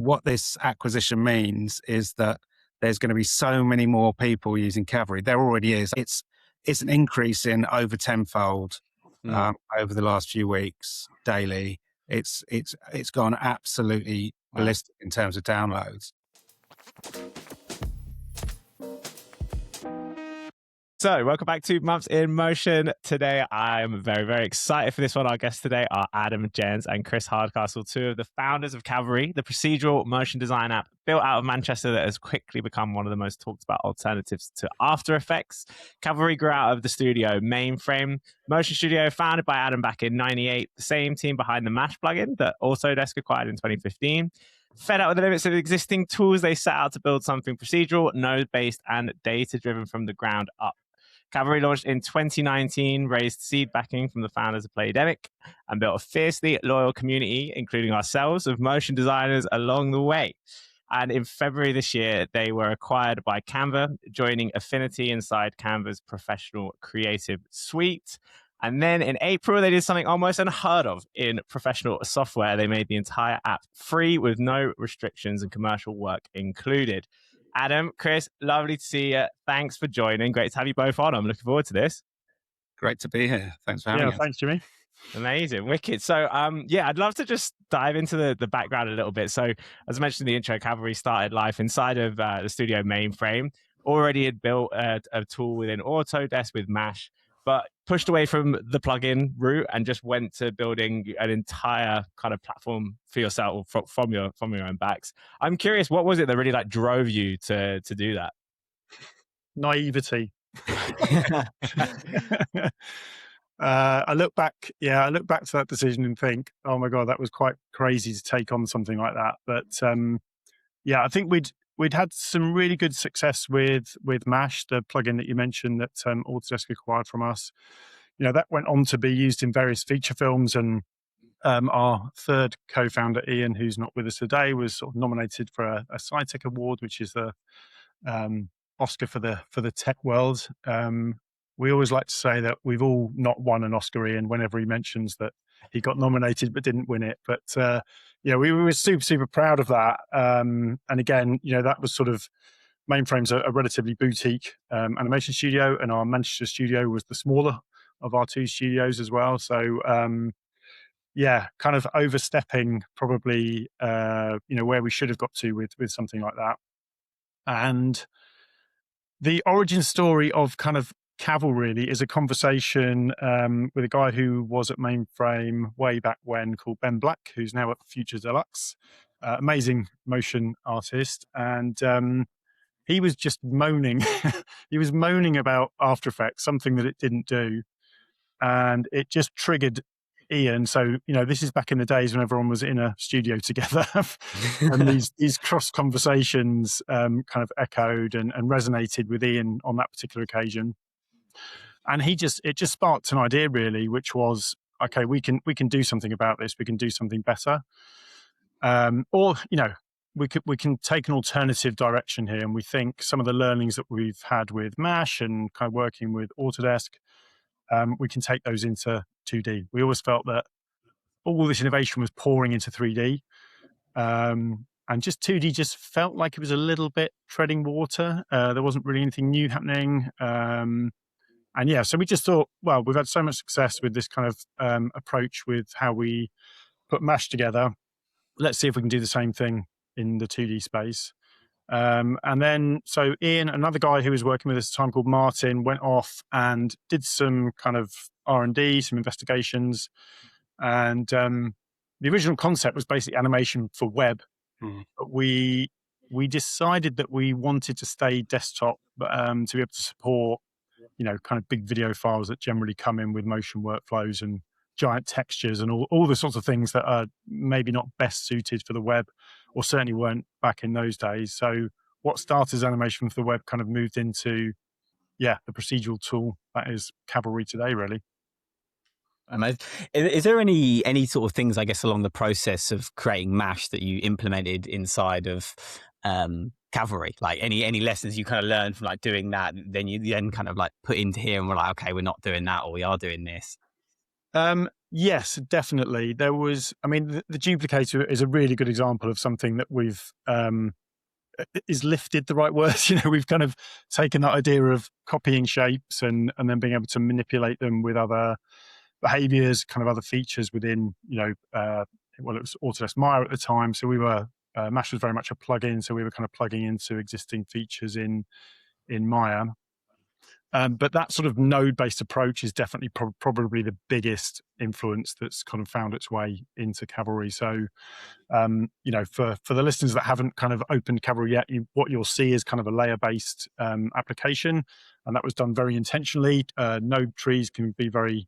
what this acquisition means is that there's going to be so many more people using Cavalry. There already is. It's an increase in over tenfold over the last few weeks daily. It's gone absolutely ballistic in terms of downloads. So, welcome back to Months in Motion. Today, I'm very, very excited for this one. Our guests today are Adam Jens and Chris Hardcastle, two of the founders of Cavalry, the procedural motion design app built out of Manchester that has quickly become one of the most talked about alternatives to After Effects. Cavalry grew out of the studio Mainframe motion studio, founded by Adam back in '98, the same team behind the Mash plugin that Autodesk acquired in 2015. Fed up with the limits of existing tools, they set out to build something procedural, node-based, and data-driven from the ground up. Cavalry launched in 2019, raised seed backing from the founders of Playdemic, and built a fiercely loyal community, including ourselves, of motion designers along the way. And in February this year, they were acquired by Canva, joining Affinity inside Canva's professional creative suite. And then in April, they did something almost unheard of in professional software. They made the entire app free with no restrictions and commercial work included. Adam, Chris, lovely to see you. Thanks for joining. Great to have you both on. I'm looking forward to this. Great to be here. Thanks for having us. Thanks, Jimmy. Amazing. Wicked. So, I'd love to just dive into the background a little bit. So, as I mentioned in the intro, Cavalry started life inside of the studio Mainframe, already had built a tool within Autodesk with Mash, but pushed away from the plugin route and just went to building an entire kind of platform for yourself from your own backs. I'm curious, what was it that really drove you to do that? Naivety. I look back to that decision and think, oh my God, that was quite crazy to take on something like that. But I think we'd had some really good success with Mash, the plugin that you mentioned that Autodesk acquired from us. That went on to be used in various feature films, and our third co-founder, Ian, who's not with us today, was sort of nominated for a SciTech Award, which is the Oscar for the tech world. We always like to say that we've all not won an Oscar, Ian, whenever he mentions that he got nominated but didn't win it. But we were super, super proud of that. And again, that was sort of, Mainframe's a relatively boutique animation studio, and our Manchester studio was the smaller of our two studios as well. So kind of overstepping probably where we should have got to with something like that. And the origin story of kind of Cavalry really is a conversation with a guy who was at Mainframe way back when, called Ben Black, who's now at Future Deluxe, amazing motion artist. And he was just moaning. He was moaning about After Effects, something that it didn't do. And it just triggered Ian. So, this is back in the days when everyone was in a studio together. And these cross conversations kind of echoed and resonated with Ian on that particular occasion. And it just sparked an idea really, which was, okay, we can do something about this. We can do something better. We can take an alternative direction here. And we think some of the learnings that we've had with Mash and kind of working with Autodesk, we can take those into 2D. We always felt that all this innovation was pouring into 3D. And just 2D just felt like it was a little bit treading water. There wasn't really anything new happening. So we just thought, well, we've had so much success with this kind of approach with how we put Mash together. Let's see if we can do the same thing in the 2D space. So Ian, another guy who was working with us at the time called Martin, went off and did some kind of R&D, some investigations. And the original concept was basically animation for web. But we decided that we wanted to stay desktop, but to be able to support, kind of big video files that generally come in with motion workflows and giant textures and all the sorts of things that are maybe not best suited for the web, or certainly weren't back in those days. So what started as animation for the web kind of moved into, the procedural tool that is Cavalry today, really. Is there any sort of things, I guess, along the process of creating Mash that you implemented inside of Cavalry? Like any lessons you kind of learned from doing that, then you kind of put into here and we're like, okay, we're not doing that, or we are doing this? Yes, definitely. There was, I mean, the duplicator is a really good example of something that we've, is lifted the right word. We've kind of taken that idea of copying shapes and then being able to manipulate them with other behaviors, kind of other features within, well, it was Autodesk Maya at the time. So we were, Mash was very much a plugin. So we were kind of plugging into existing features in Maya. But that sort of node-based approach is definitely probably the biggest influence that's kind of found its way into Cavalry. So, for the listeners that haven't kind of opened Cavalry yet, what you'll see is kind of a layer-based application, and that was done very intentionally. Node trees can be very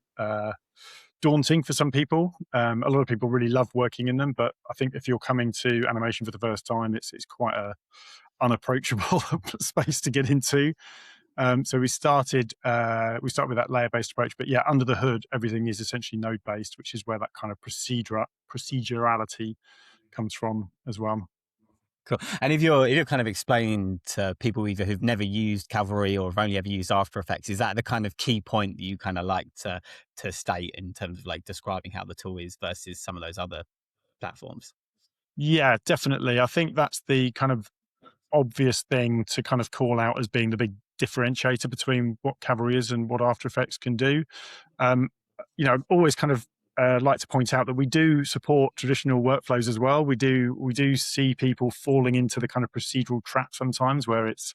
daunting for some people. A lot of people really love working in them, but I think if you're coming to animation for the first time, it's quite a unapproachable space to get into. So we started with that layer-based approach, but yeah, under the hood, everything is essentially node-based, which is where that kind of procedurality comes from as well. Cool. And if you're kind of explaining to people either who've never used Cavalry or have only ever used After Effects, is that the kind of key point that you kind of like to state in terms of like describing how the tool is versus some of those other platforms? Yeah, definitely. I think that's the kind of obvious thing to kind of call out as being the big differentiator between what Cavalry is and what After Effects can do. Always kind of like to point out that we do support traditional workflows as well. We do see people falling into the kind of procedural trap sometimes, where it's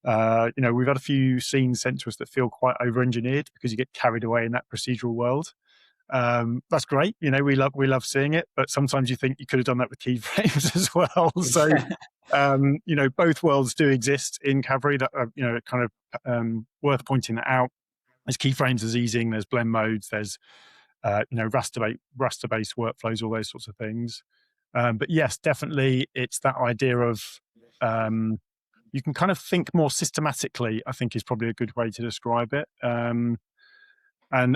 we've had a few scenes sent to us that feel quite over-engineered because you get carried away in that procedural world. That's great. We love seeing it, but sometimes you think you could have done that with keyframes as well. So, both worlds do exist in Cavalry. That kind of worth pointing that out. There's keyframes, there's easing, there's blend modes, there's raster-based workflows, all those sorts of things. But yes, definitely, it's that idea of you can kind of think more systematically, I think is probably a good way to describe it. I mean,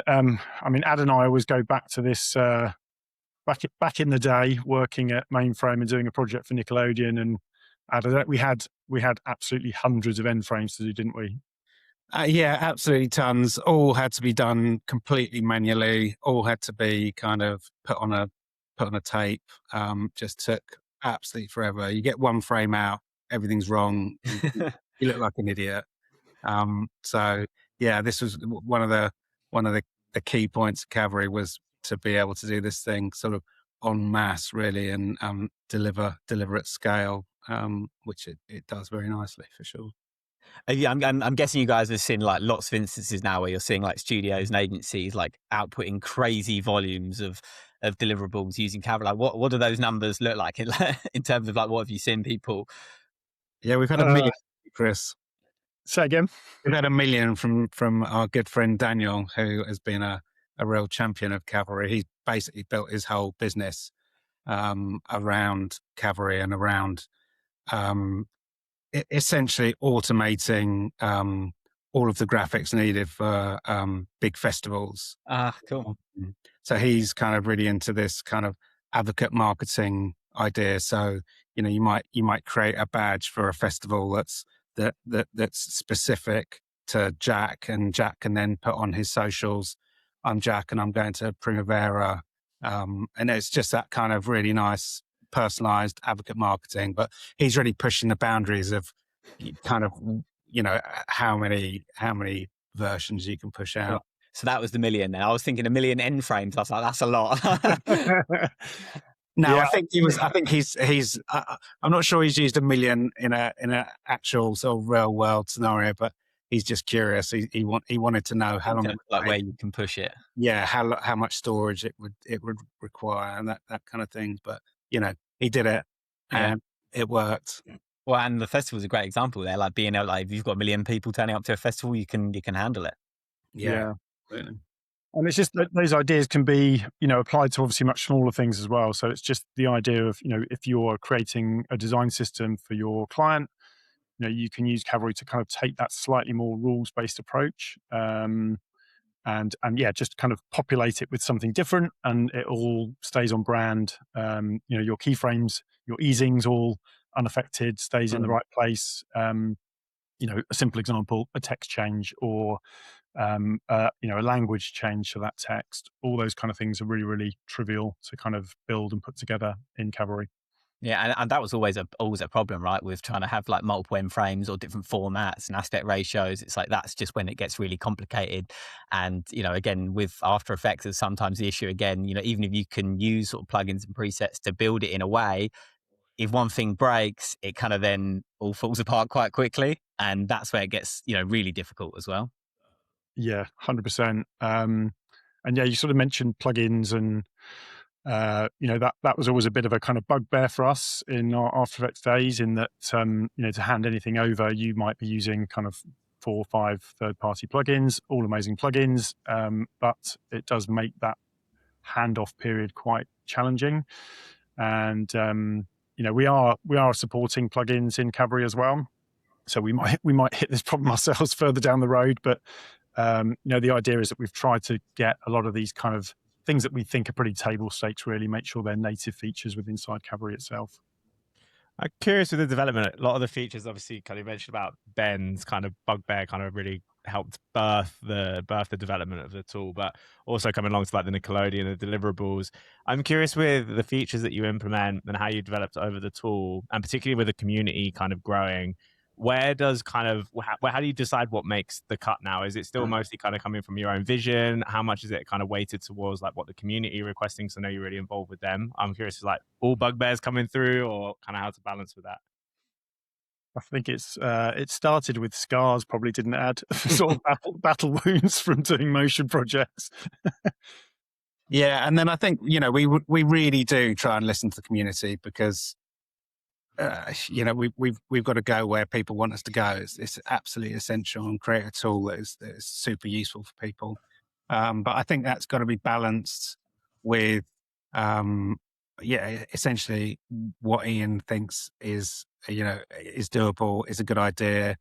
Ad and I always go back to this back in the day, working at Mainframe and doing a project for Nickelodeon, and Ad, we had absolutely hundreds of end frames to do, didn't we? Yeah, absolutely tons. All had to be done completely manually. All had to be kind of put on a tape. Just took absolutely forever. You get one frame out, everything's wrong. You look like an idiot. So yeah, this was one of the key points of Cavalry, was to be able to do this thing sort of en masse, really, and deliver at scale, which it does very nicely for sure. Yeah, I'm guessing you guys have seen like lots of instances now where you're seeing like studios and agencies like outputting crazy volumes of deliverables using Cavalry. Like, what do those numbers look like in terms of like what have you seen people? Yeah, we've had a million, Chris. Say again. We've had 1 million from our good friend Daniel, who has been a real champion of Cavalry. He's basically built his whole business around Cavalry and around essentially automating all of the graphics needed for big festivals. Cool. So he's kind of really into this kind of advocate marketing idea. So you might create a badge for a festival that's specific to Jack, and Jack can then put on his socials, I'm Jack and I'm going to Primavera, and it's just that kind of really nice personalized advocate marketing. But he's really pushing the boundaries of kind of how many versions you can push out. So that was the 1 million. Then I was thinking 1 million end frames. I was like, that's a lot. No, yeah. I think he's. I'm not sure he's used 1 million in a actual sort of real world scenario, but he's just curious. He wanted to know how long, like where you can push it. Yeah, how much storage it would require and that kind of thing. But he did it, and it worked. Well, and the festival's a great example there. Like being able, like if you've got 1 million people turning up to a festival, you can handle it. Yeah. Absolutely. And it's just that those ideas can be, applied to obviously much smaller things as well. So it's just the idea of, if you're creating a design system for your client, you can use Cavalry to kind of take that slightly more rules-based approach, and just kind of populate it with something different, and it all stays on brand. Your keyframes, your easings, all unaffected, stays in the right place. A simple example, a text change or a language change to that text. All those kind of things are really, really trivial to kind of build and put together in Cavalry. Yeah, and that was always a problem, right? With trying to have like multiple end frames or different formats and aspect ratios. It's like that's just when it gets really complicated. And again, with After Effects, is sometimes the issue. Again, even if you can use sort of plugins and presets to build it in a way, if one thing breaks, it kind of then all falls apart quite quickly, and that's where it gets really difficult as well. Yeah, 100%. And yeah, you sort of mentioned plugins and. That was always a bit of a kind of bugbear for us in our After Effects days, in that, to hand anything over, you might be using kind of 4 or 5 third-party plugins, all amazing plugins, but it does make that handoff period quite challenging. And, we are supporting plugins in Cavalry as well. So we might hit this problem ourselves further down the road, but, the idea is that we've tried to get a lot of these kind of things that we think are pretty table stakes, really make sure they're native features within Cavalry itself. I'm curious with the development. A lot of the features, obviously, kind of mentioned about Ben's kind of bugbear, kind of really helped birth the development of the tool, but also coming along to like the Nickelodeon and the deliverables. I'm curious with the features that you implement and how you developed over the tool, and particularly with the community kind of growing. Where does kind of how do you decide what makes the cut now? Is it still mostly kind of coming from your own vision? How much is it kind of weighted towards like what the community are requesting? So I know you're really involved with them. I'm curious, is like all bugbears coming through, or kind of how to balance with that? I think it started with scars, probably didn't add sort of battle wounds from doing motion projects. Yeah, and then I think we really do try and listen to the community, because we've got to go where people want us to go. It's absolutely essential, and create a tool that is super useful for people. But I think that's got to be balanced with, essentially what Ian thinks is doable, is a good idea,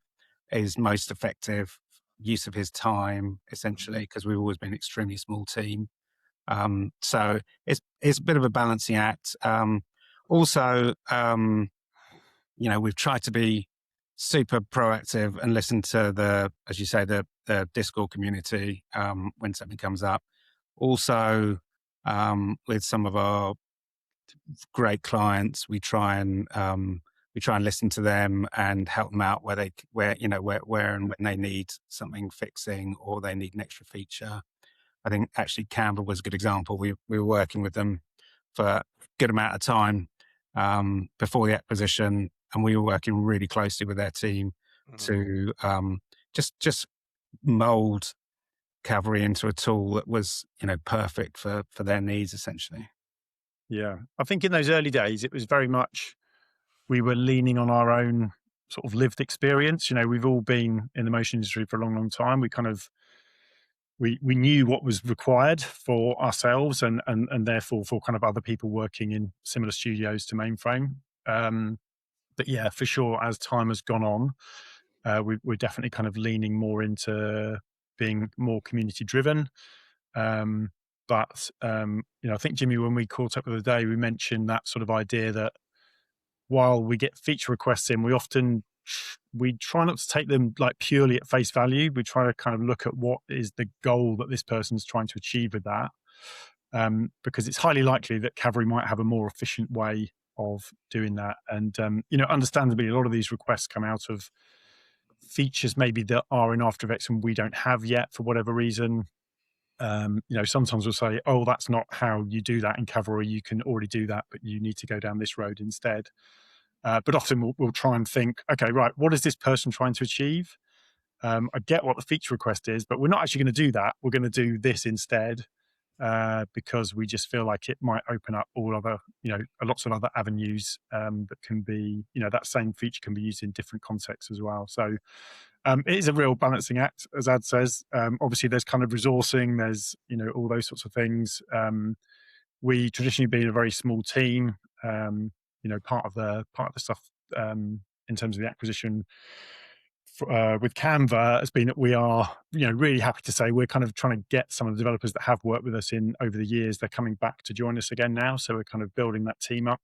is most effective use of his time, essentially, because we've always been an extremely small team. So it's a bit of a balancing act. Also, we've tried to be super proactive and listen to as you say, the Discord community when something comes up. Also, with some of our great clients, we try and listen to them and help them out where and when they need something fixing, or they need an extra feature. I think actually Canva was a good example. We were working with them for a good amount of time before the acquisition, and we were working really closely with their team to just mold Cavalry into a tool that was perfect for their needs, essentially. Yeah, I think in those early days, it was very much we were leaning on our own sort of lived experience. We've all been in the motion industry for a long, long time. We kind of we knew what was required for ourselves and therefore for kind of other people working in similar studios to Mainframe. But yeah, for sure, as time has gone on, we're definitely kind of leaning more into being more community driven. But I think, Jimmy, when we caught up the other day, we mentioned that sort of idea that while we get feature requests in, we try not to take them like purely at face value. We try to kind of look at what is the goal that this person's trying to achieve with that, because it's highly likely that Cavalry might have a more efficient way of doing that. And understandably, a lot of these requests come out of features maybe that are in After Effects and we don't have yet for whatever reason. Sometimes we'll say, oh, that's not how you do that in Cavalry. You can already do that, but you need to go down this road instead. But often we'll try and think, okay, right, what is this person trying to achieve? I get what the feature request is, but we're not actually going to do that. We're going to do this instead, because we just feel like it might open up all other, lots of other avenues that can be, that same feature can be used in different contexts as well. So it is a real balancing act, as Ad says. Obviously, there's kind of resourcing, there's, all those sorts of things. We traditionally been a very small team. Part of the stuff in terms of the acquisition with Canva has been that we are, really happy to say we're kind of trying to get some of the developers that have worked with us over the years. They're coming back to join us again now, so we're kind of building that team up.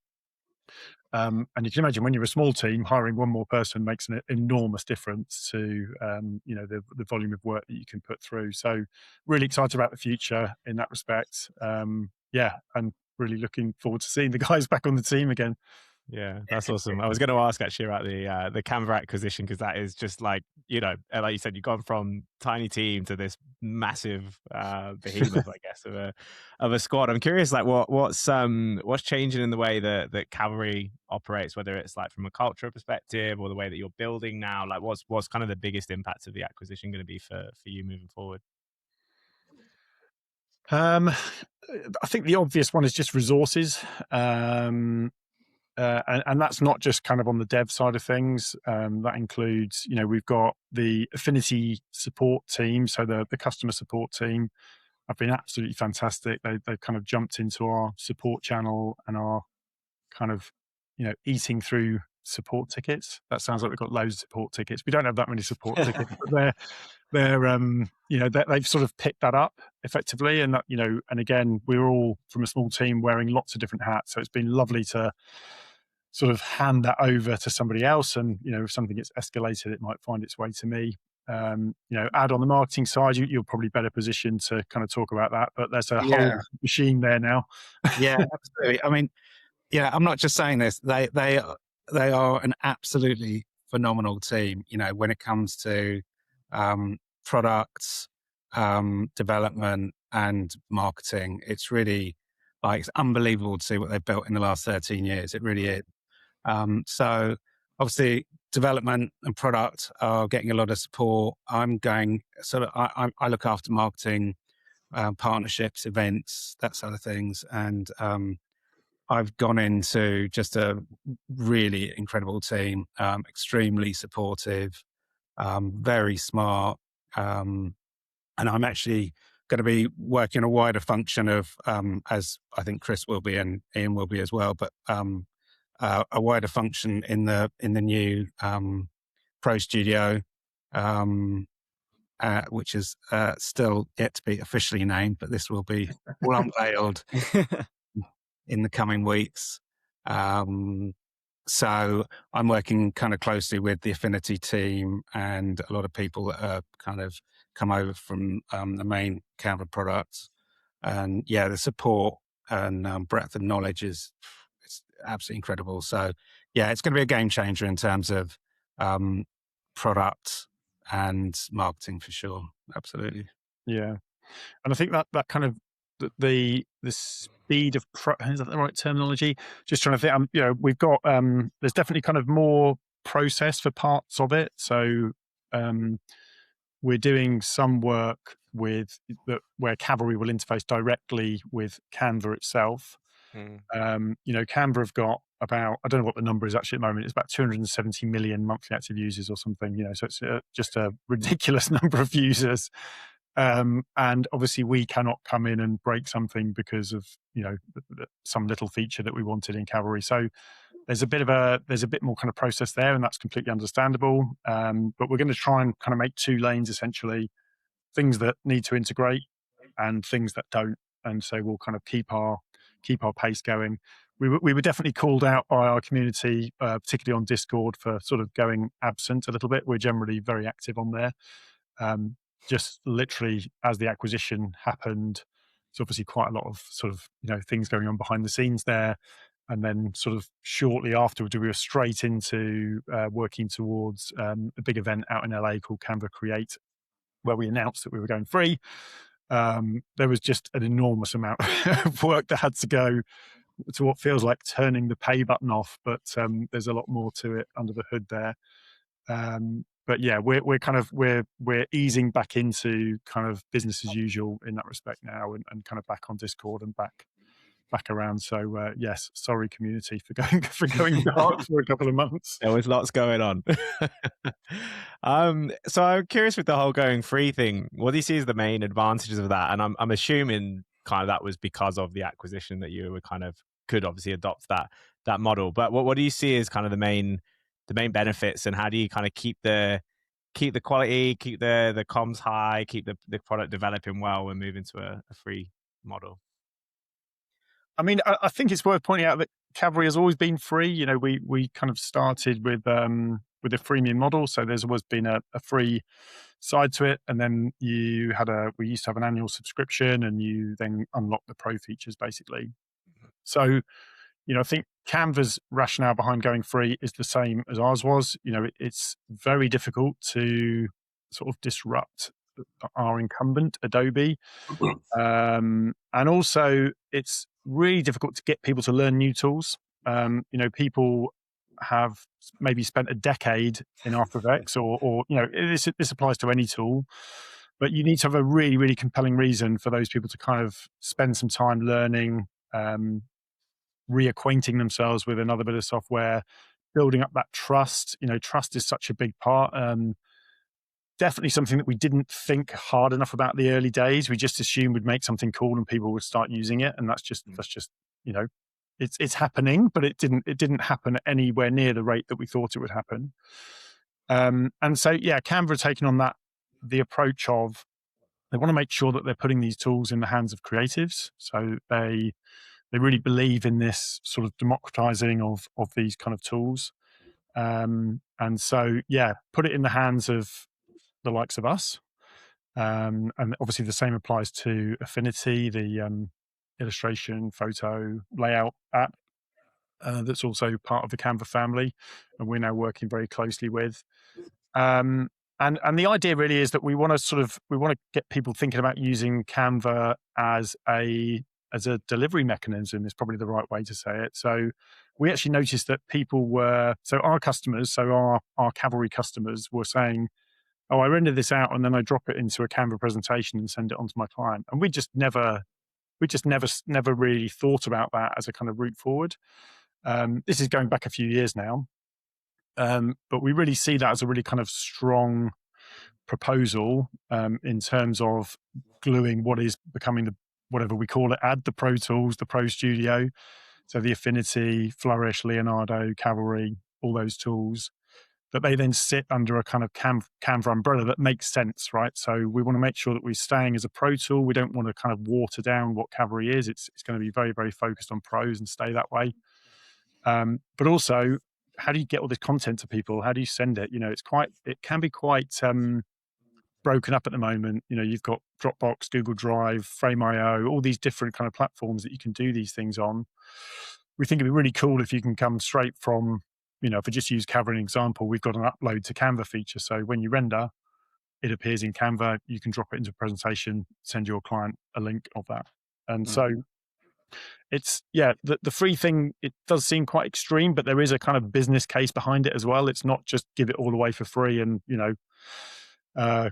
And you can imagine when you're a small team, hiring one more person makes an enormous difference to the volume of work that you can put through. So really excited about the future in that respect. And really looking forward to seeing the guys back on the team again. Yeah, that's awesome. I was going to ask actually about the Canva acquisition, because that is just like, like you said, you've gone from tiny team to this massive behemoth, I guess, of a squad. I'm curious, like what's changing in the way that Cavalry operates, whether it's like from a cultural perspective or the way that you're building now. Like what's kind of the biggest impact of the acquisition going to be for you moving forward? I think the obvious one is just resources. And that's not just kind of on the dev side of things. That includes, we've got the affinity support team, so the customer support team have been absolutely fantastic. They've kind of jumped into our support channel and are kind of, eating through support tickets. That sounds like we've got loads of support tickets. We don't have that many support tickets, but they've sort of picked that up effectively. And that, and again, we're all from a small team wearing lots of different hats. So it's been lovely to sort of hand that over to somebody else. And, if something gets escalated, it might find its way to me. Add on the marketing side, you're probably better positioned to kind of talk about that, but there's a whole machine there now. Yeah, absolutely. I mean, I'm not just saying this. They are an absolutely phenomenal team. When it comes to products, development, and marketing, it's really it's unbelievable to see what they've built in the last 13 years. It really is. So obviously, development and product are getting a lot of support. I'm going I look after marketing, partnerships, events, that sort of things, and I've gone into just a really incredible team, extremely supportive, very smart. And I'm actually going to be working a wider function of, as I think Chris will be and Ian will be as well, but a wider function in the new Pro Studio, which is still yet to be officially named, but this will be all unveiled in the coming weeks. So I'm working kind of closely with the Affinity team and a lot of people that are kind of come over from the main Canva products. And the support and breadth of knowledge it's absolutely incredible. So it's going to be a game changer in terms of product and marketing for sure. Absolutely. Yeah. And I think that kind of the speed of is that the right terminology? Just trying to think. We've got there's definitely kind of more process for parts of it. So we're doing some work where Cavalry will interface directly with Canva itself. Canva have got about, I don't know what the number is actually at the moment, it's about 270 million monthly active users or something, so it's just a ridiculous number of users. And obviously we cannot come in and break something because of, some little feature that we wanted in Cavalry. So there's a bit more kind of process there, and that's completely understandable. But we're going to try and kind of make two lanes, essentially, things that need to integrate and things that don't. And so we'll kind of keep our pace going. We were definitely called out by our community, particularly on Discord, for sort of going absent a little bit. We're generally very active on there. Just literally as the acquisition happened, there's obviously quite a lot of sort of, things going on behind the scenes there. And then sort of shortly afterwards, we were straight into working towards a big event out in LA called Canva Create, where we announced that we were going free. There was just an enormous amount of work that had to go to what feels like turning the pay button off, but there's a lot more to it under the hood there. But we're easing back into kind of business as usual in that respect now, and kind of back on Discord and back around. So yes, sorry community for going dark for a couple of months. There was lots going on. So I'm curious with the whole going free thing. What do you see as the main advantages of that? And I'm assuming kind of that was because of the acquisition that you were kind of could obviously adopt that model. But what do you see as kind of the main benefits, and how do you kind of keep the quality, keep the comms high, keep the product developing well, and move into a free model? I mean, I think it's worth pointing out that Cavalry has always been free. You know, we kind of started with a freemium model, so there's always been a free side to it, and then we used to have an annual subscription, and you then unlock the pro features basically. So, you know, I think Canva's rationale behind going free is the same as ours was. You know, it's very difficult to sort of disrupt our incumbent, Adobe. And also, it's really difficult to get people to learn new tools. You know, people have maybe spent a decade in After Effects, or you know, this applies to any tool. But you need to have a really, really compelling reason for those people to kind of spend some time learning, reacquainting themselves with another bit of software, building up that trust. You know, trust is such a big part. Definitely something that we didn't think hard enough about the early days. We just assumed we'd make something cool and people would start using it, and that's just you know, it's happening, but it didn't happen anywhere near the rate that we thought it would happen. And so yeah, Canva are taking on the approach of they want to make sure that they're putting these tools in the hands of creatives. So they really believe in this sort of democratizing of these kind of tools. And so yeah, put it in the hands of the likes of us. And obviously the same applies to Affinity, the illustration, photo, layout app that's also part of the Canva family, and we're now working very closely with. And the idea really is that we want to get people thinking about using Canva as a delivery mechanism is probably the right way to say it. So we actually noticed that our customers, so our Cavalry customers were saying, oh, I render this out and then I drop it into a Canva presentation and send it on to my client. And we just never really thought about that as a kind of route forward. This is going back a few years now. But we really see that as a really kind of strong proposal in terms of gluing what is becoming whatever we call it, the Pro Tools, the Pro Studio. So the Affinity, Flourish, Leonardo, Cavalry, all those tools, that they then sit under a kind of Canva umbrella that makes sense, right? So we want to make sure that we're staying as a pro tool. We don't want to kind of water down what Cavalry is. It's going to be very, very focused on pros and stay that way. But also, how do you get all this content to people? How do you send it? You know, it can be quite broken up at the moment. You know, you've got Dropbox, Google Drive, Frame.io, all these different kind of platforms that you can do these things on. We think it'd be really cool if you can come straight from, you know, if I just use Canva as an example, we've got an upload to Canva feature. So when you render, it appears in Canva, you can drop it into a presentation, send your client a link of that. And so it's, yeah, the free thing, it does seem quite extreme, but there is a kind of business case behind it as well. It's not just give it all away for free and, you know,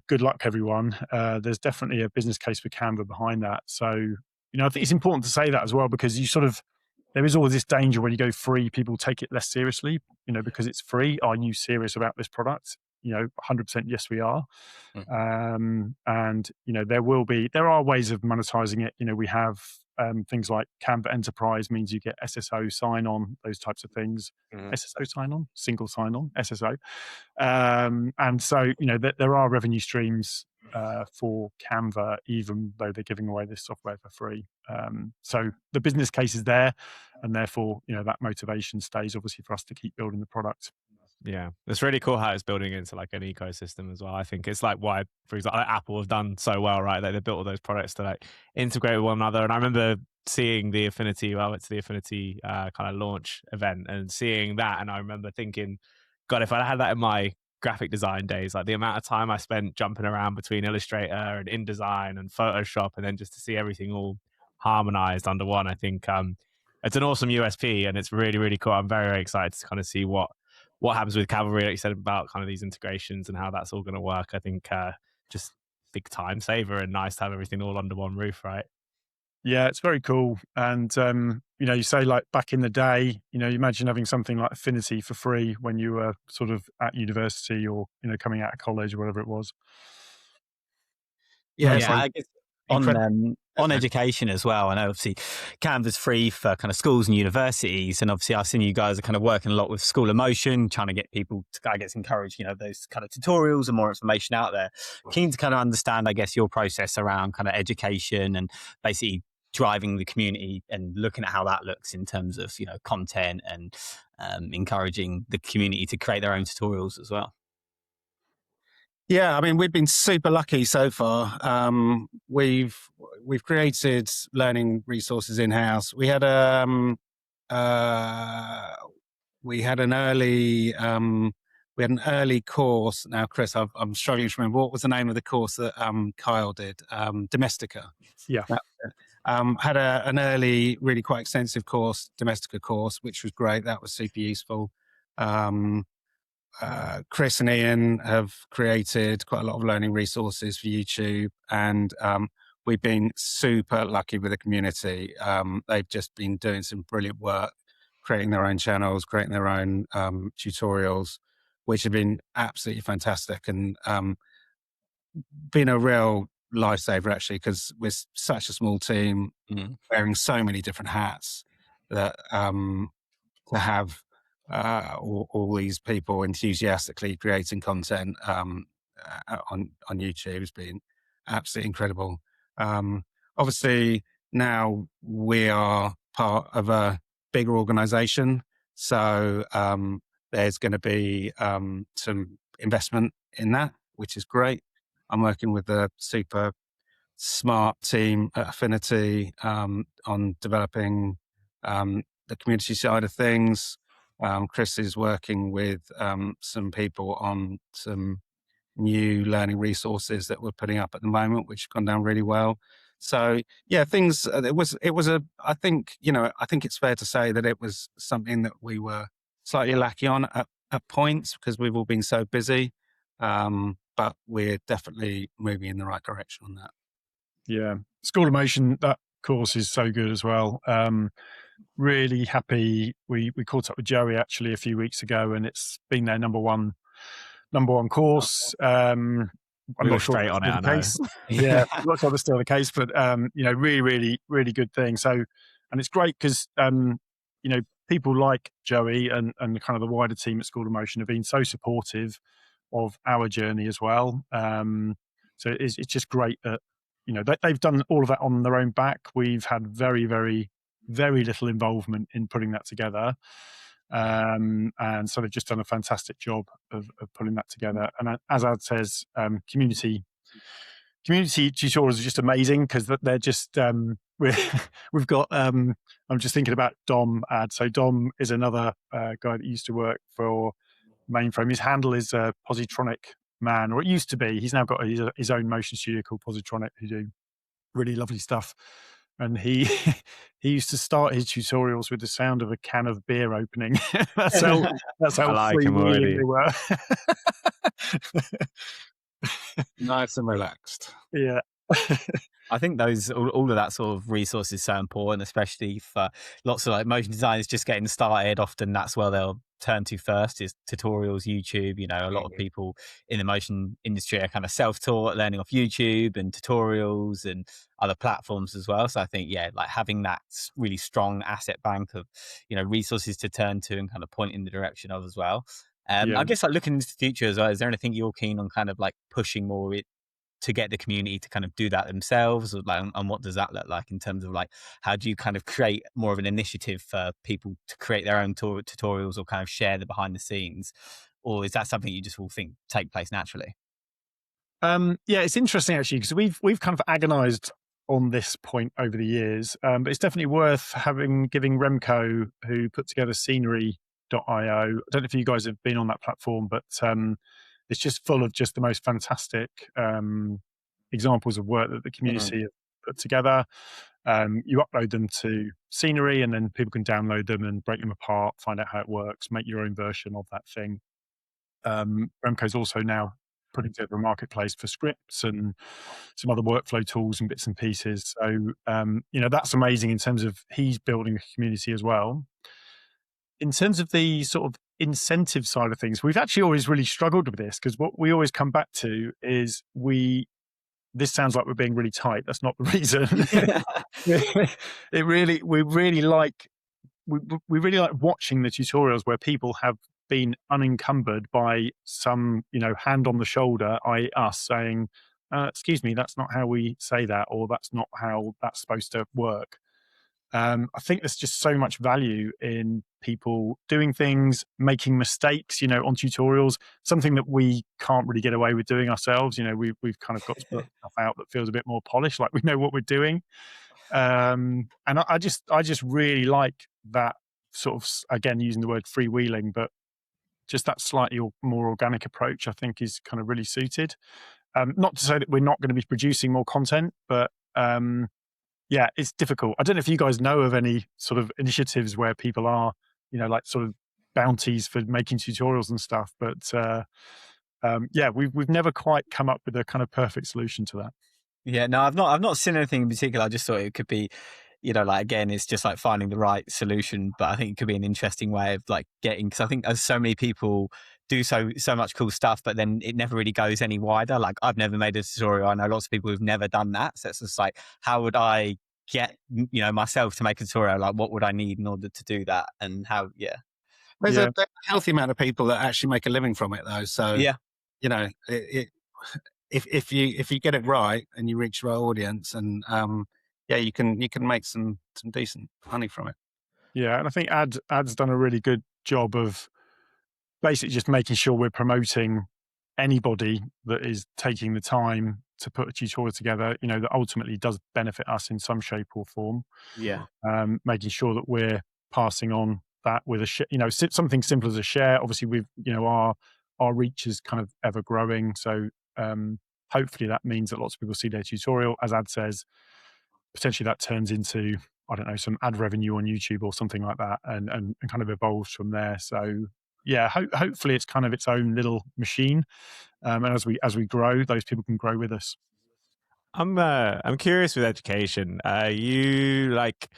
good luck everyone. There's definitely a business case for Canva behind that. So, you know, I think it's important to say that as well, because there is always this danger when you go free, people take it less seriously, you know, because it's free. Are you serious about this product? You know, 100% yes, we are. And, you know, there are ways of monetizing it. You know, we have things like Canva Enterprise means you get SSO sign-on, those types of things. SSO sign-on, single sign-on, SSO. And so, you know, there are revenue streams for Canva, even though they're giving away this software for free. So the business case is there, and therefore, you know, that motivation stays obviously for us to keep building the product. Yeah, it's really cool how it's building into like an ecosystem as well. I think it's like why, for example, like Apple have done so well, right? Like they built all those products to like integrate with one another. And I remember seeing the Affinity, I went to the Affinity kind of launch event and seeing that. And I remember thinking, God, if I had that in my graphic design days, like the amount of time I spent jumping around between Illustrator and InDesign and Photoshop, and then just to see everything all harmonized under one, I think it's an awesome USP, and it's really, really cool. I'm very, very excited to kind of see what happens with Cavalry, like you said, about kind of these integrations and how that's all going to work. I think just big time saver and nice to have everything all under one roof, right? Yeah, it's very cool. And, you know, you say like back in the day, you know, you imagine having something like Affinity for free when you were sort of at university or, you know, coming out of college or whatever it was. Yeah, I guess on education as well. I know obviously Canva's free for kind of schools and universities, and obviously I've seen you guys are kind of working a lot with School of Motion, trying to get people to, I guess, encourage, you know, those kind of tutorials and more information out there. Keen to kind of understand, I guess, your process around kind of education and basically driving the community and looking at how that looks in terms of, content and encouraging the community to create their own tutorials as well? Yeah, I mean, we've been super lucky so far. We've created learning resources in house. We had an early course. Now, Chris, I'm struggling to remember what was the name of the course that Kyle did. Domestica. Yeah. Had an early, really quite extensive course, Domestica course, which was great. That was super useful. Chris and Ian have created quite a lot of learning resources for YouTube, and we've been super lucky with the community. They've just been doing some brilliant work, creating their own channels, creating their own tutorials, which have been absolutely fantastic, and been a real lifesaver, actually, because we're such a small team, wearing so many different hats, that to have all these people enthusiastically creating content on YouTube has been absolutely incredible. Obviously, now we are part of a bigger organization, so there's going to be some investment in that, which is great. I'm working with a super smart team at Affinity on developing the community side of things. Chris is working with some people on some new learning resources that we're putting up at the moment, which have gone down really well. So yeah, things. I think it's fair to say that it was something that we were slightly lacking on at points, because we've all been so busy. But we're definitely moving in the right direction on that. Yeah, School of Motion, that course is so good as well. Really happy. We caught up with Joey actually a few weeks ago, and it's been their number one course. I'm not sure straight on it, the case. Yeah, I'm not sure that's still the case, but really, really, really good thing. So, and it's great because people like Joey and kind of the wider team at School of Motion have been so supportive of our journey as well. So it's just great that they've done all of that on their own back. We've had very, very, very little involvement in putting that together. And so they've just done a fantastic job of putting that together. And as Ad says, community tutorials are just amazing, because they're just we've got I'm just thinking about Dom, Ad. So Dom is another guy that used to work for Mainframe. His handle is Positronic Man, or it used to be. He's now got his own motion studio called Positronic, who do really lovely stuff. And he used to start his tutorials with the sound of a can of beer opening. that's how freewheeling they were. Nice and relaxed. Yeah. I think all of that sort of resource is so important, especially for lots of motion designers just getting started. Often that's where they'll turn to first, is tutorials, YouTube. A lot of people in the motion industry are kind of self-taught, learning off YouTube and tutorials and other platforms as well. So I think, having that really strong asset bank of, resources to turn to and kind of point in the direction of as well. I guess looking into the future as well, is there anything you're keen on kind of pushing more to get the community to kind of do that themselves, or and what does that look like in terms of how do you kind of create more of an initiative for people to create their own tutorials or kind of share the behind the scenes, or is that something you just will think take place naturally? It's interesting actually, because we've kind of agonized on this point over the years, but it's definitely worth giving Remco, who put together scenery.io. I don't know if you guys have been on that platform, but it's just full of just the most fantastic examples of work that the community have put together. You upload them to Scenery, and then people can download them and break them apart, find out how it works, make your own version of that thing. Remco's also now putting together a marketplace for scripts and some other workflow tools and bits and pieces. So, that's amazing in terms of he's building a community as well. In terms of the sort of incentive side of things, we've actually always really struggled with this, because what we always come back to is this sounds like we're being really tight. That's not the reason. We really like watching the tutorials where people have been unencumbered by some, hand on the shoulder, i.e. us, saying, excuse me, that's not how we say that, or that's not how that's supposed to work. I think there's just so much value in people doing things, making mistakes, on tutorials, something that we can't really get away with doing ourselves. We've kind of got to put stuff out that feels a bit more polished, like we know what we're doing. And I just really like that sort of, again, using the word freewheeling, but just that slightly more organic approach, I think, is kind of really suited. Not to say that we're not going to be producing more content, but yeah, it's difficult. I don't know if you guys know of any sort of initiatives where people are, like sort of bounties for making tutorials and stuff. But yeah, we've never quite come up with a kind of perfect solution to that. Yeah, no, I've not seen anything in particular. I just thought it could be, like, again, it's just like finding the right solution. But I think it could be an interesting way of like getting, because I think as so many people do so much cool stuff, but then it never really goes any wider. Like, I've never made a tutorial. I know lots of people who've never done that. So it's just like, how would I get, myself to make a tutorial? Like, what would I need in order to do that? And how, There's a healthy amount of people that actually make a living from it, though. So yeah, if you get it right and you reach your audience, and you can make some decent money from it. Yeah, and I think Ad's done a really good job of basically just making sure we're promoting anybody that is taking the time to put a tutorial together, that ultimately does benefit us in some shape or form. yeah, Making sure that we're passing on that with something simple as a share. Obviously, we've, our reach is kind of ever growing. So hopefully that means that lots of people see their tutorial. As Ad says, potentially that turns into, I don't know, some ad revenue on YouTube or something like that, and kind of evolves from there. So yeah, hopefully it's kind of its own little machine, and as we grow, those people can grow with us. I'm curious with education. Are you like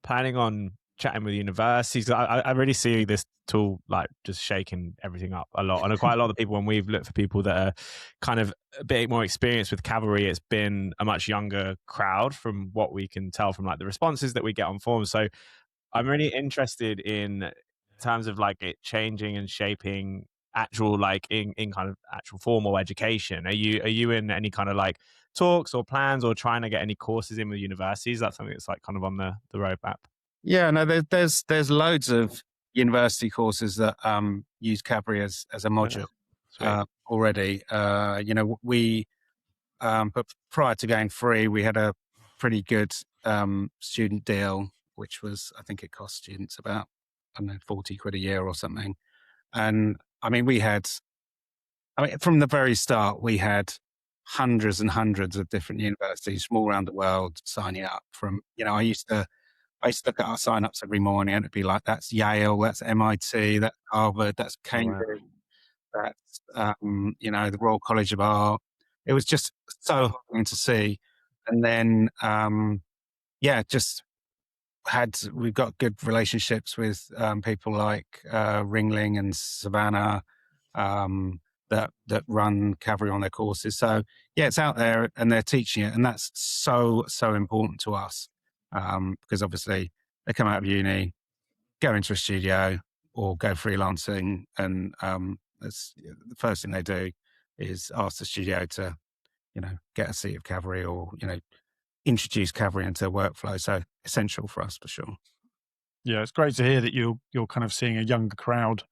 planning on chatting with universities? I really see this tool like just shaking everything up a lot. And quite a lot of people, when we've looked for people that are kind of a bit more experienced with Cavalry, it's been a much younger crowd from what we can tell from like the responses that we get on forums. So I'm really interested in terms of like it changing and shaping actual like in kind of actual formal education. Are you in any kind of like talks or plans or trying to get any courses in with universities? That's something that's like kind of on the roadmap. Yeah, no, there's loads of university courses that use Cavalry as a module already. We but prior to going free, we had a pretty good student deal, which was, I think it cost students about, I don't know, 40 quid a year or something. And I mean, from the very start, we had hundreds and hundreds of different universities from all around the world signing up. From, I used to look at our signups every morning, and it'd be like, that's Yale, that's MIT, that's Harvard, that's Cambridge, that's the Royal College of Art. It was just so heartening to see. And then we've got good relationships with people like Ringling and Savannah that run Cavalry on their courses. So yeah, it's out there and they're teaching it, and that's so important to us, because obviously they come out of uni, go into a studio or go freelancing, and that's the first thing they do is ask the studio to get a seat of Cavalry, or introduce Cavalry into their workflow. So essential for us for sure. Yeah, it's great to hear that you're kind of seeing a younger crowd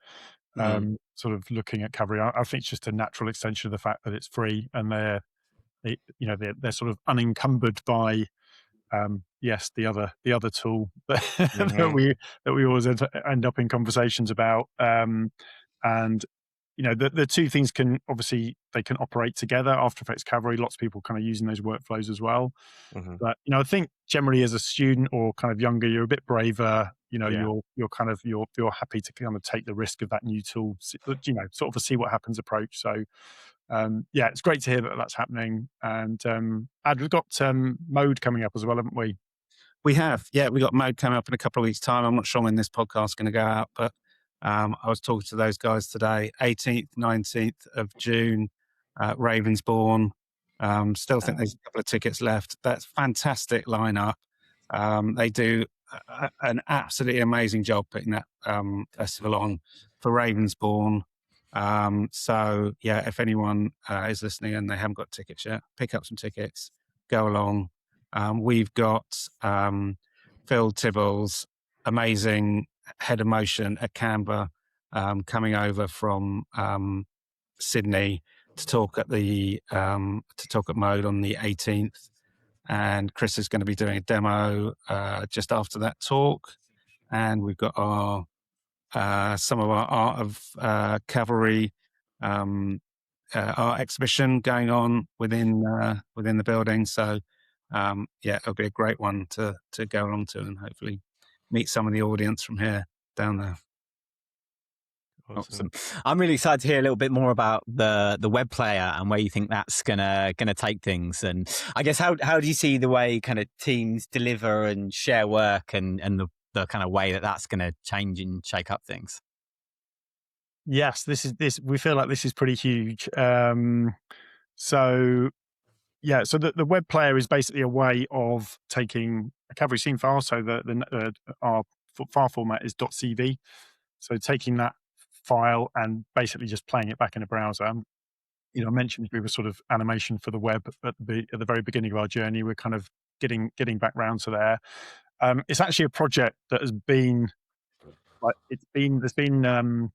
sort of looking at Cavalry. I think it's just a natural extension of the fact that it's free, and they're sort of unencumbered by the other tool that we always end up in conversations about. And the two things can operate together. After Effects Cavalry, lots of people kind of using those workflows as well. But I think generally as a student or kind of younger, you're a bit braver. You're happy to kind of take the risk of that new tool, sort of a see what happens approach. So it's great to hear that that's happening. And we've got Mode coming up as well, haven't we? We have, we got Mode coming up in a couple of weeks' time. I'm not sure when this podcast is going to go out, but I was talking to those guys today. 18th, 19th of June, Ravensbourne. Still think there's a couple of tickets left. That's fantastic lineup. They do an absolutely amazing job putting that festival on for Ravensbourne. So yeah, if anyone is listening and they haven't got tickets yet, pick up some tickets, go along. We've got Phil Tibble's amazing head of motion at Canva coming over from Sydney to talk at Mode on the 18th, and Chris is going to be doing a demo just after that talk, and we've got our some of our Art of Cavalry art exhibition going on within the building. So yeah, it'll be a great one to go along to and hopefully meet some of the audience from here down there. Awesome. I'm really excited to hear a little bit more about the web player and where you think that's gonna take things. And I guess how do you see the way kind of teams deliver and share work and the kind of way that's going to change and shake up things? Yes, we feel like this is pretty huge. So the web player is basically a way of taking a Cavalry scene file. So our file format is .cv. So taking that file and basically just playing it back in a browser. I mentioned we were sort of animation for the web at the very beginning of our journey. We're kind of getting back round to there. It's actually a project that has been there's been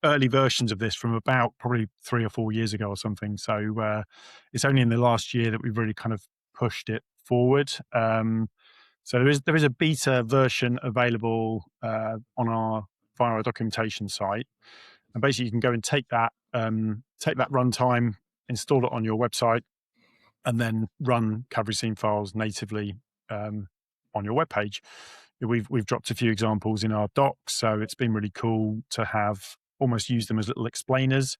early versions of this from about probably 3 or 4 years ago or something. So it's only in the last year that we've really kind of pushed it forward. So there is a beta version available via our documentation site, and basically you can go and take that runtime, install it on your website, and then run Cavalry scene files natively on your web page. We've dropped a few examples in our docs, so it's been really cool to have almost use them as little explainers.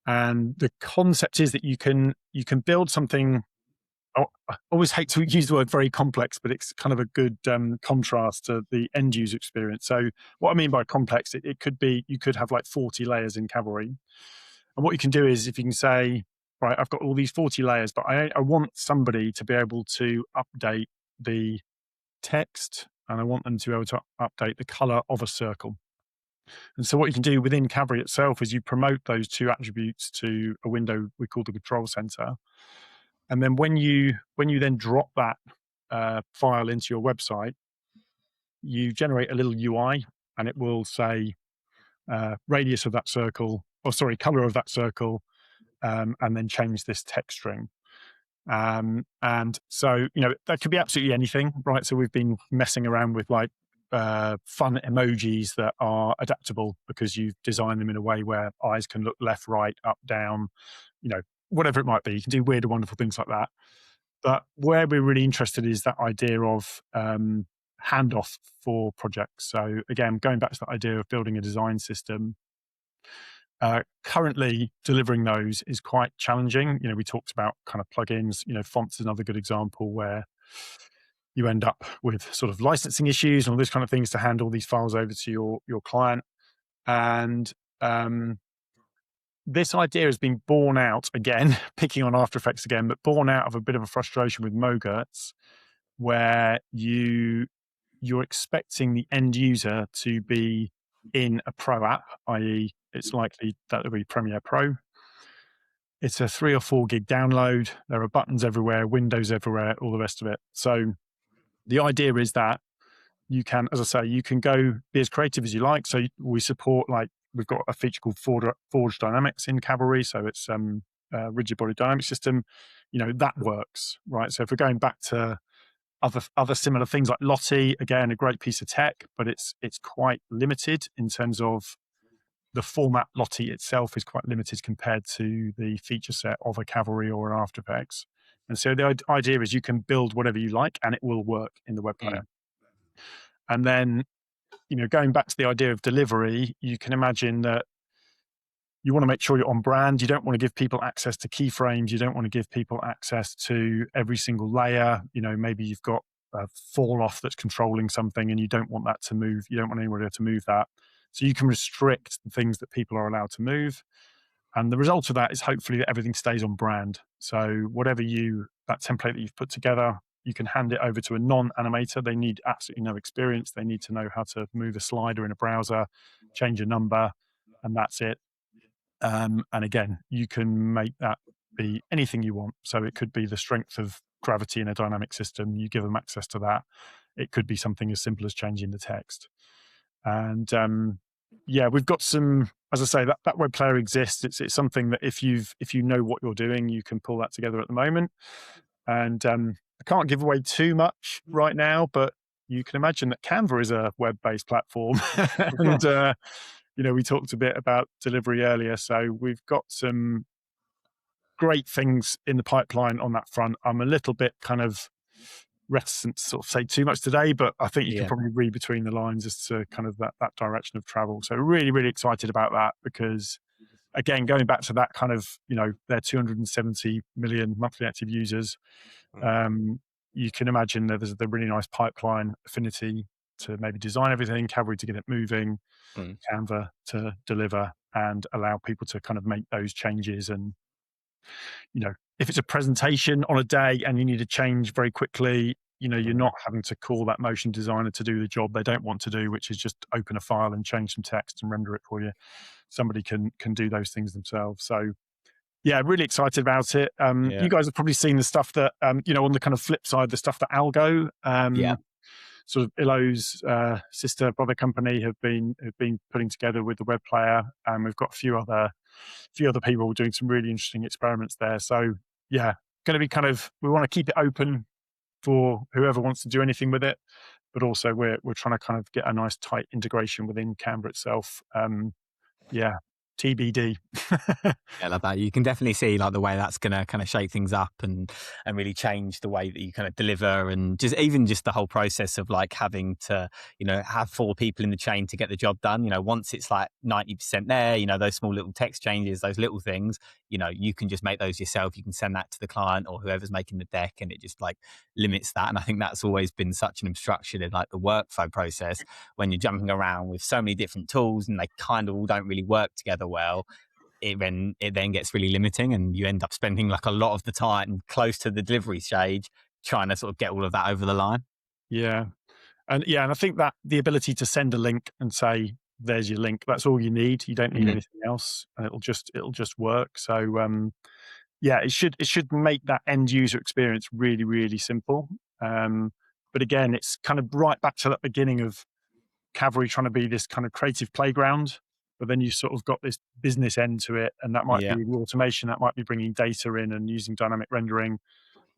And the concept is that you can build something. I always hate to use the word very complex, but it's kind of a good contrast to the end user experience. So what I mean by complex, it could be, you could have like 40 layers in Cavalry. And what you can do is, if you can say, right, I've got all these 40 layers, but I want somebody to be able to update the text, and I want them to be able to update the color of a circle. And so what you can do within Cavalry itself is you promote those two attributes to a window we call the control center. And then when you then drop that file into your website, you generate a little UI, and it will say radius of that circle, color of that circle, and then change this text string. And so, that could be absolutely anything, right? So we've been messing around with like fun emojis that are adaptable because you've designed them in a way where eyes can look left, right, up, down, whatever it might be. You can do weird and wonderful things like that. But where we're really interested is that idea of handoff for projects. So again, going back to that idea of building a design system, currently delivering those is quite challenging. We talked about kind of plugins. Fonts is another good example where you end up with sort of licensing issues and all those kind of things to hand all these files over to your client. And this idea has been born out, again, picking on After Effects again, but born out of a bit of a frustration with Mogurts, where you're expecting the end user to be in a pro app, i.e. it's likely that it'll be Premiere Pro. It's a 3 or 4 gig download. There are buttons everywhere, windows everywhere, all the rest of it. So the idea is that you can, as I say, you can go be as creative as you like. So we support, like, we've got a feature called Forge Dynamics in Cavalry. So it's rigid body dynamic system. That works, right? So if we're going back to other similar things like Lottie, again, a great piece of tech, but it's quite limited in terms of the format. Lottie itself is quite limited compared to the feature set of a Cavalry or an After Effects. And so the idea is you can build whatever you like and it will work in the web player. And then, going back to the idea of delivery, you can imagine that you want to make sure you're on brand. You don't want to give people access to keyframes. You don't want to give people access to every single layer. Maybe you've got a fall off that's controlling something and you don't want that to move. You don't want anybody to move that. So you can restrict the things that people are allowed to move. And the result of that is hopefully that everything stays on brand. So whatever that template that you've put together, you can hand it over to a non-animator. They need absolutely no experience. They need to know how to move a slider in a browser, change a number, and that's it. And again, you can make that be anything you want. So it could be the strength of gravity in a dynamic system. You give them access to that. It could be something as simple as changing the text. And yeah, we've got some, as I say, that web player exists. It's something that if you know what you're doing, you can pull that together at the moment. And I can't give away too much right now, but you can imagine that Canva is a web-based platform. And we talked a bit about delivery earlier, so we've got some great things in the pipeline on that front. I'm a little bit kind of reticent to sort of say too much today, but I think you can probably read between the lines as to kind of that direction of travel. So really, really excited about that because, again, going back to that kind of, their 270 million monthly active users, you can imagine that there's a really nice pipeline, Affinity to maybe design everything, Cavalry to get it moving, Canva to deliver and allow people to kind of make those changes. And, if it's a presentation on a day and you need to change very quickly, you're not having to call that motion designer to do the job they don't want to do, which is just open a file and change some text and render it for you. Somebody can do those things themselves. So yeah, really excited about it. You guys have probably seen the stuff that, on the kind of flip side, the stuff that Algo, sort of Illo's sister brother company have been putting together with the web player. And we've got a few other people doing some really interesting experiments there. So yeah, going to be we want to keep it open for whoever wants to do anything with it, but also we're trying to kind of get a nice tight integration within Canva itself. TBD. I love that. You can definitely see like the way that's going to kind of shake things up and really change the way that you kind of deliver, and just the whole process of like having to, have 4 people in the chain to get the job done. Once it's like 90% there, those small little text changes, those little things, you can just make those yourself. You can send that to the client or whoever's making the deck, and it just like limits that. And I think that's always been such an obstruction in like the workflow process when you're jumping around with so many different tools and they kind of all don't really work together well. It then gets really limiting, and you end up spending like a lot of the time close to the delivery stage trying to sort of get all of that over the line. And I think that the ability to send a link and say, there's your link, that's all you need. You don't need anything else, and it'll just work. So it should make that end user experience really, really simple. But again, it's kind of right back to that beginning of Cavalry trying to be this kind of creative playground, but then you sort of got this business end to it, and that might be automation, that might be bringing data in and using dynamic rendering.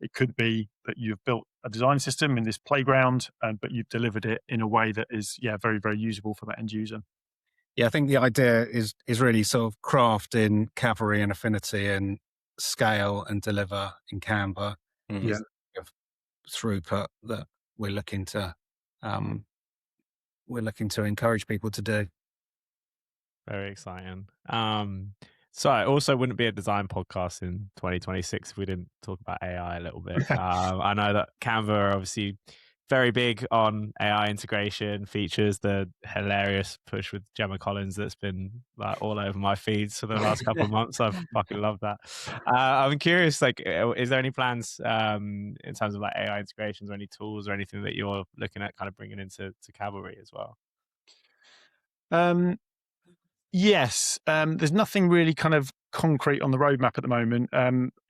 It could be that you've built a design system in this playground, but you've delivered it in a way that is, very, very usable for that end user. Yeah, I think the idea is really sort of crafting Cavalry and Affinity and scale and deliver in Canva. Throughput that we're looking to encourage people to do. Very exciting. So it also wouldn't be a design podcast in 2026 if we didn't talk about AI a little bit. I know that Canva are obviously very big on AI integration features, the hilarious push with Gemma Collins that's been like all over my feeds for the last couple of months. I've fucking loved that. I'm curious, like, is there any plans in terms of like AI integrations or any tools or anything that you're looking at kind of bringing into Cavalry as well? Yes, there's nothing really kind of concrete on the roadmap at the moment.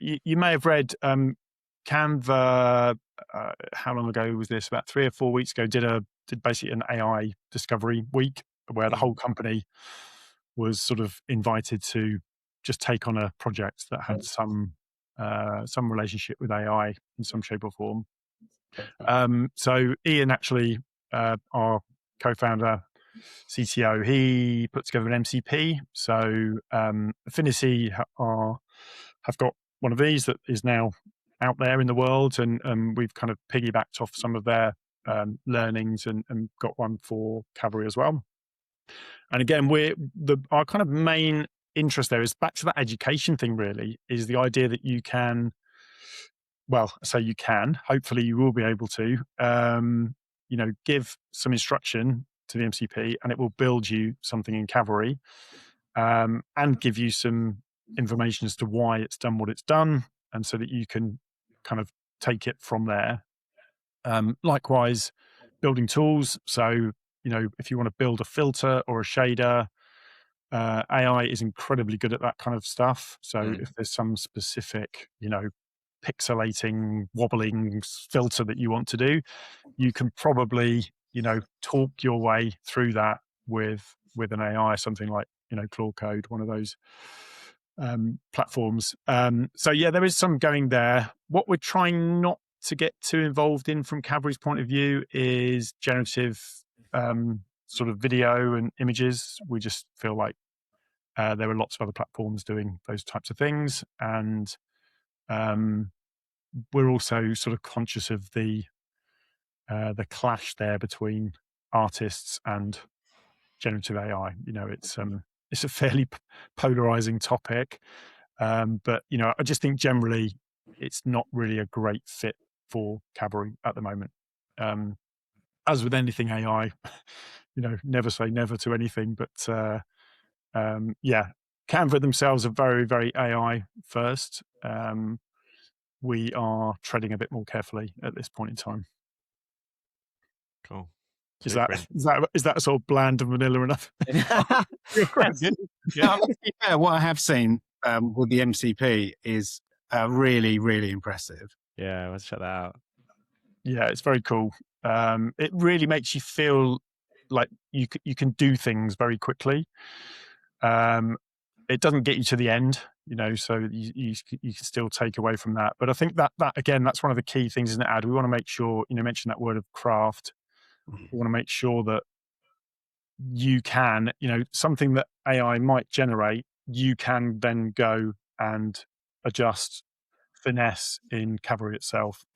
You may have read Canva. How long ago was this? About 3 or 4 weeks ago. Did basically an AI discovery week where the whole company was sort of invited to just take on a project that had some relationship with AI in some shape or form. So Ian, actually, our co-founder, CTO, he put together an MCP. So Affinity have got one of these that is now out there in the world, and we've kind of piggybacked off some of their learnings and got one for Cavalry as well. And again, our kind of main interest there is back to that education thing, really, is the idea that you can, hopefully you will be able to, give some instruction to the MCP and it will build you something in Cavalry and give you some information as to why it's done what it's done, and so that you can kind of take it from there. Likewise, building tools. So, if you want to build a filter or a shader, AI is incredibly good at that kind of stuff. So Mm. if there's some specific, pixelating, wobbling filter that you want to do, you can probably, talk your way through that with an AI, something like, Claude Code, one of those platforms. So yeah, there is some going there. What we're trying not to get too involved in from Cavalry's point of view is generative sort of video and images. We just feel like there are lots of other platforms doing those types of things, and we're also sort of conscious of the clash there between artists and generative AI. It's a fairly polarizing topic, but I just think generally it's not really a great fit for Cavalry at the moment. As with anything AI, never say never to anything, but yeah, Canva themselves are very, very AI first. We are treading a bit more carefully at this point in time. Cool. Is Super. that sort of bland and vanilla enough? Your question? Yeah. To be fair, what I have seen with the MCP is really, really impressive. Yeah, let's check that out. Yeah, it's very cool. It really makes you feel like you can do things very quickly. It doesn't get you to the end, so you can still take away from that. But I think that again, that's one of the key things in the ad. We want to make sure, mention that word of craft. We want to make sure that you can, something that AI might generate, you can then go and adjust, finesse in Cavalry itself.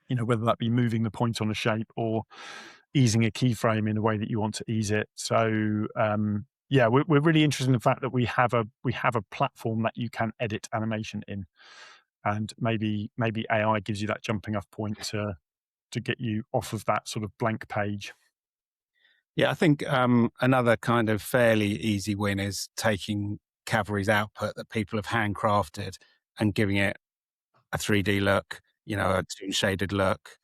Whether that be moving the point on a shape or easing a keyframe in a way that you want to ease it. So yeah, we're really interested in the fact that we have a platform that you can edit animation in, and maybe AI gives you that jumping off point to get you off of that sort of blank page. Yeah, I think another kind of fairly easy win is taking Cavalry's output that people have handcrafted and giving it a 3D look, a toon shaded look,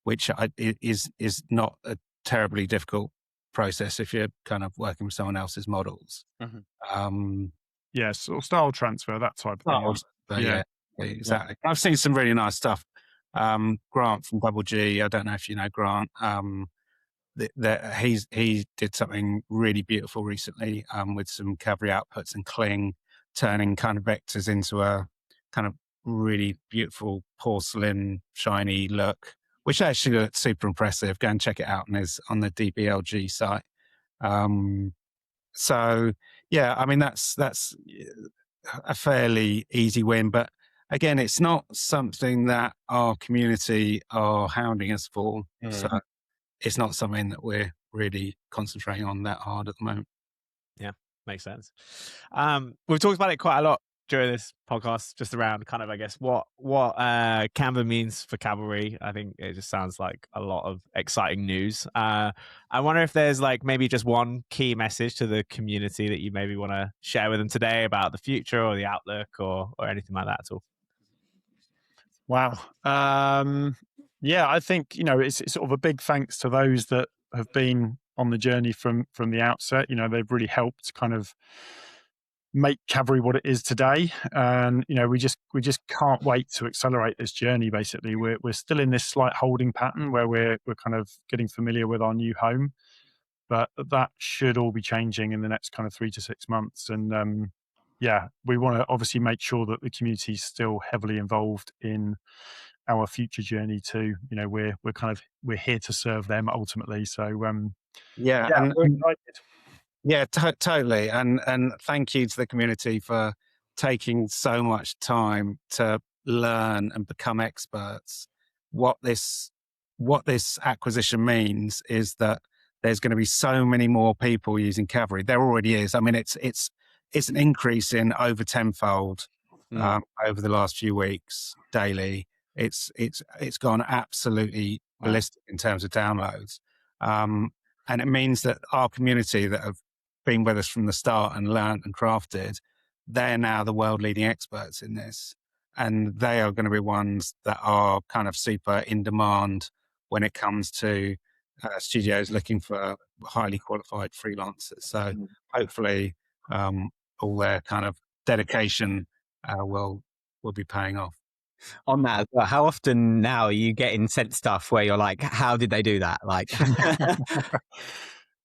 which is not a terribly difficult process if you're kind of working with someone else's models. Mm-hmm. Yes, or style transfer, that type of thing. Yeah, exactly. I've seen some really nice stuff. Grant from Double G, I don't know if you know Grant. He did something really beautiful recently with some Cavalry outputs and Kling, turning kind of vectors into a kind of really beautiful porcelain shiny look, which actually looks super impressive. Go and check it out on the DBLG site. So yeah, I mean that's a fairly easy win, but again, it's not something that our community are hounding us for. So it's not something that we're really concentrating on that hard at the moment. Yeah, makes sense. We've talked about it quite a lot during this podcast, just around kind of, I guess, what Canva means for Cavalry. I think it just sounds like a lot of exciting news. I wonder if there's like maybe just one key message to the community that you maybe want to share with them today about the future or the outlook or anything like that at all. Wow. Yeah, I think, it's sort of a big thanks to those that have been on the journey from the outset. They've really helped kind of make Cavalry what it is today, and we just can't wait to accelerate this journey. Basically, we're still in this slight holding pattern where we're kind of getting familiar with our new home, but that should all be changing in the next kind of 3 to 6 months. And yeah, we want to obviously make sure that the community is still heavily involved in our future journey too. We're here to serve them ultimately. So yeah, and we're excited. Yeah, totally. And thank you to the community for taking so much time to learn and become experts. What this acquisition means is that there's going to be so many more people using Cavalry. There already is. I mean, it's an increase in over tenfold over the last few weeks daily. It's gone absolutely ballistic in terms of downloads. And it means that our community that have been with us from the start and learned and crafted, they're now the world leading experts in this. And they are going to be ones that are kind of super in demand when it comes to studios looking for highly qualified freelancers. So hopefully all their kind of dedication will be paying off. On that as well, how often now are you getting sent stuff where you're like, how did they do that? Like,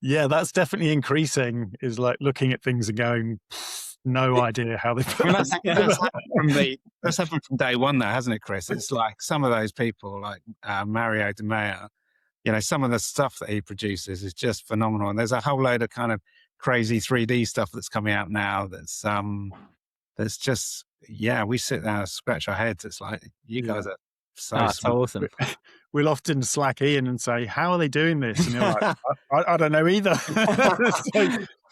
yeah, that's definitely increasing, is like looking at things and going, no idea how they put I mean, that's happened from day one, though, hasn't it, Chris? It's like some of those people, like Mario De Mea, some of the stuff that he produces is just phenomenal. And there's a whole load of kind of crazy 3D stuff that's coming out now that's just, we sit there and scratch our heads. It's like, you guys are so awesome. We'll often slack Ian and say, how are they doing this? And you're like, I don't know either.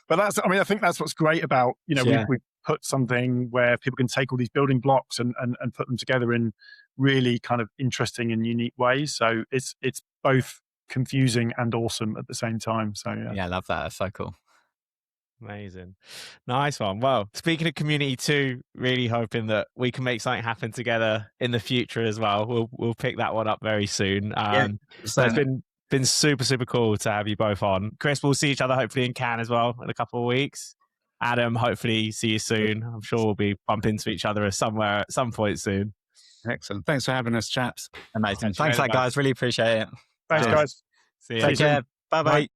But I think that's what's great about, we've put something where people can take all these building blocks and put them together in really kind of interesting and unique ways. So it's both confusing and awesome at the same time. So yeah, I love that. That's so cool. Amazing. Nice one. Well, speaking of community too, really hoping that we can make something happen together in the future as well. We'll pick that one up very soon. So it's been super, super cool to have you both on. Chris, we'll see each other hopefully in Cannes as well in a couple of weeks. Adam, hopefully see you soon. I'm sure we'll be bumping into each other somewhere at some point soon. Excellent. Thanks for having us, chaps. Amazing. Thanks, guys. Really appreciate it. Thanks, guys. See you. Take care. Bye-bye.